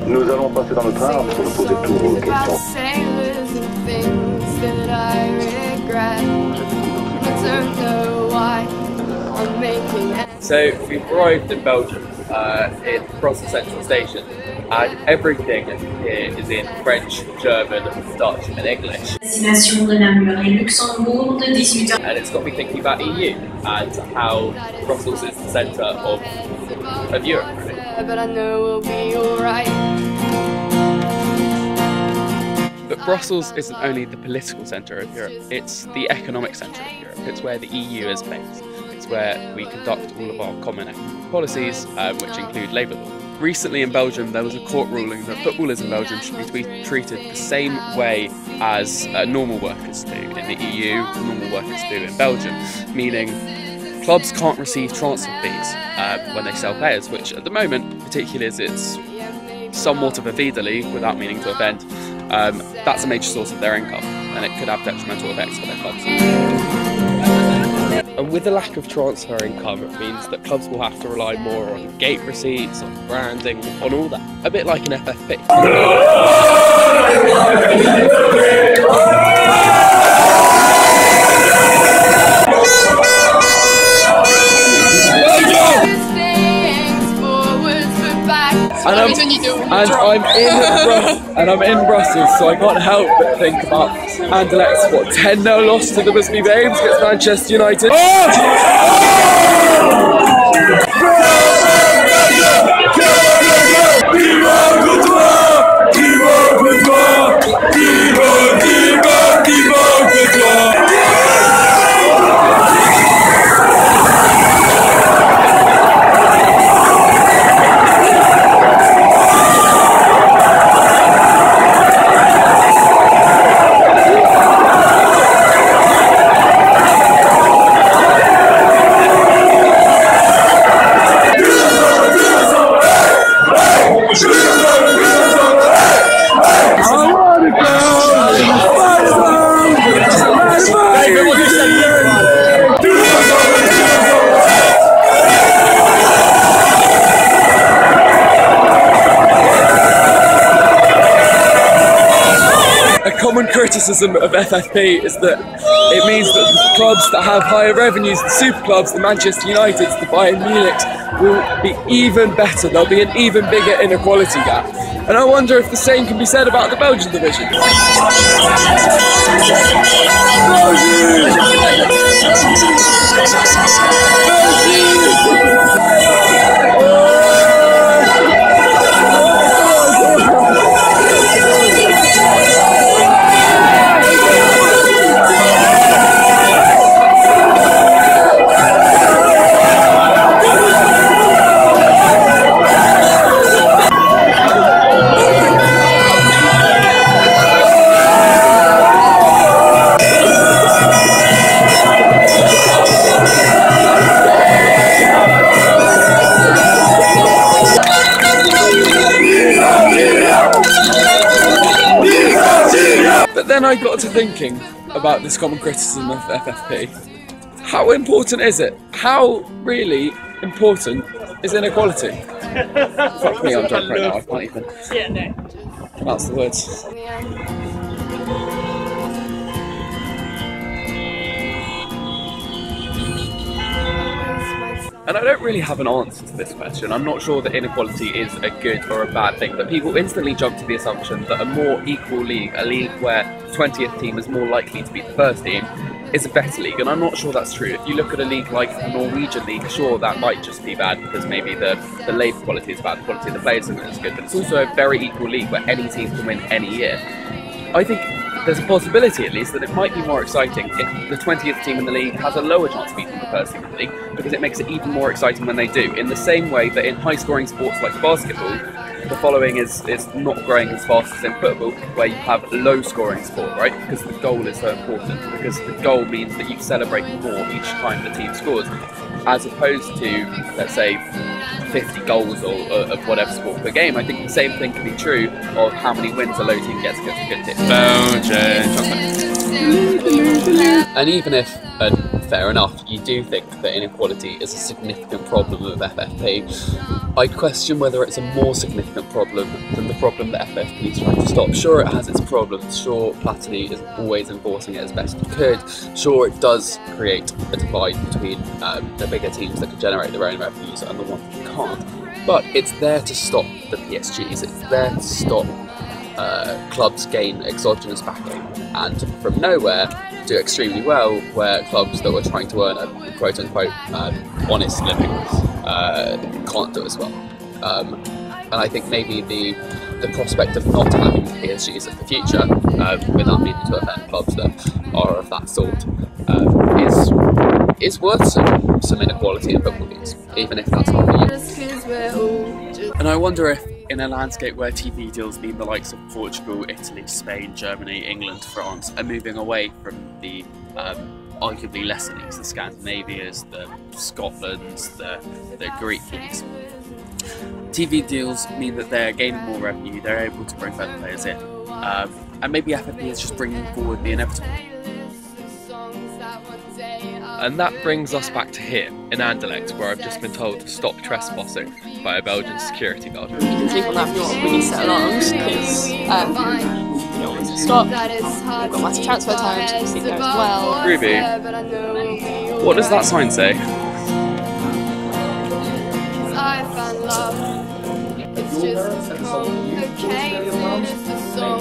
Nous allons passer dans le train pour nous poser toutes vos questions. So we've arrived in Belgium, in Brussels Central Station, and everything here is in French, German, Dutch and English. Destination de Namur et Luxembourg de 18h. And it's got me thinking about EU and how Brussels is the centre of Europe. Really. But I know we'll be alright. But Brussels isn't only the political centre of Europe, it's the economic centre of Europe. It's where the EU is based. It's where we conduct all of our common economic policies, which include labour law. Recently in Belgium there was a court ruling that footballers in Belgium should be treated the same way as normal workers do in the EU, normal workers do in Belgium, meaning clubs can't receive transfer fees when they sell players, which at the moment, particularly as it's somewhat of a feeder league without meaning to offend, that's a major source of their income and it could have detrimental effects for their clubs. And with the lack of transfer income, it means that clubs will have to rely more on gate receipts, on branding, on all that. A bit like an FFP. And I'm in Brussels, so I can't help but think about Anderlecht's 10-0 loss to the Busby Babes against Manchester United. Common criticism of FFP is that it means that the clubs that have higher revenues, the super clubs, the Manchester Uniteds, the Bayern Munich, will be even better. There'll be an even bigger inequality gap. And I wonder if the same can be said about the Belgian division. But then I got to thinking about this common criticism of FFP. How important is it? How really important is inequality? Fuck me, I'm drunk right now, I can't even pronounce the words. And I don't really have an answer to this question. I'm not sure that inequality is a good or a bad thing, but people instantly jump to the assumption that a more equal league, a league where the 20th team is more likely to beat the first team, is a better league, and I'm not sure that's true. If you look at a league like the Norwegian league, sure, that might just be bad because maybe the labour quality is bad, the quality of the players isn't as good, but it's also a very equal league where any team can win any year. I think there's a possibility at least that it might be more exciting if the 20th team in the league has a lower chance of beating the first team in the league, because it makes it even more exciting when they do. In the same way that in high scoring sports like basketball, the following is not growing as fast as in football, where you have low scoring sport, right? Because the goal is so important, because the goal means that you celebrate more each time the team scores, as opposed to, let's say, 50 goals or of whatever sport per game. I think the same thing can be true of how many wins a low team gets against a good team. And even if a fair enough, you do think that inequality is a significant problem of FFP. I question whether it's a more significant problem than the problem that FFP is trying to stop. Sure, it has its problems. Sure, Platini is always enforcing it as best he could. Sure, it does create a divide between the bigger teams that can generate their own revenues and the ones that can't. But it's there to stop the PSGs. It's there to stop clubs gain exogenous backing and from nowhere do extremely well, where clubs that were trying to earn a quote-unquote honest living can't do as well. And I think maybe the prospect of not having PSGs in the future, without meaning to offend clubs that are of that sort, is worth some inequality in football leagues, even if that's not for you. And I wonder if, in a landscape where TV deals mean the likes of Portugal, Italy, Spain, Germany, England, France are moving away from the arguably lesser leagues, the Scandinavias, the Scotlands, the Greek leagues. TV deals mean that they're gaining more revenue, they're able to bring better players in, and maybe FFP is just bringing forward the inevitable. And that brings us back to here, in Anderlecht, where I've just been told to stop trespassing by a Belgian security guard. You can sleep on that if you want really set alarms, because you don't want to stop. We've got massive transfer times, you can sleep there as well. Ruby, what does that sign say? I found love. It's just complicated. It's a song.